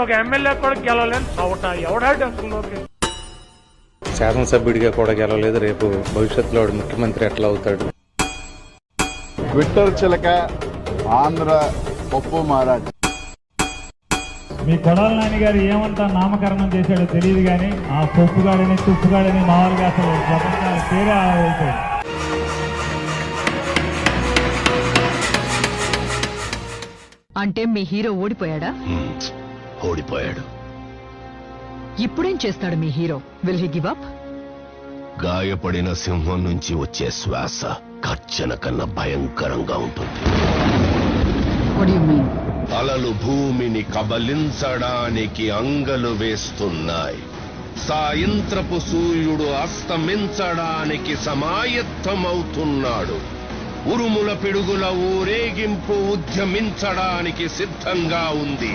ఒక ఎమ్మెల్యే కూడా గెలవలేని చవట ఎవడాడు అసలు శాసనసభ్యుడిగా కూడా గెలవలేదు. రేపు భవిష్యత్తులో ముఖ్యమంత్రి ఎట్లా అవుతాడు? ట్విట్టర్ చిలక ఆంధ్ర పప్పు మహారాజ్. మీ కొడాల నాని గారు ఏమంటా నామకరణం చేశాడో తెలియదు కానీ ఆ పప్పుగాడని తుప్పుగాడని మామూలుగా అసలు ప్రపంచాలు పేరే అయిపోయింది. అంటే మీ హీరో ఓడిపోయాడా? ఓడిపోయాడు. ఇప్పుడేం చేస్తాడు మీ హీరో? Will he give up? గాయపడిన సింహం నుంచి వచ్చే శ్వాస కర్చన కన్నా భయంకరంగా ఉంటుంది. What do you mean? అలలు భూమిని కబలించడానికి అంగలు వేస్తున్నాయి. సాయంత్రపు సూర్యుడు అస్తమించడానికి సమాయత్తమవుతున్నాడు. ఉరుముల పిడుగుల ఊరేగింపు ఉద్యమించడానికి సిద్ధంగా ఉంది.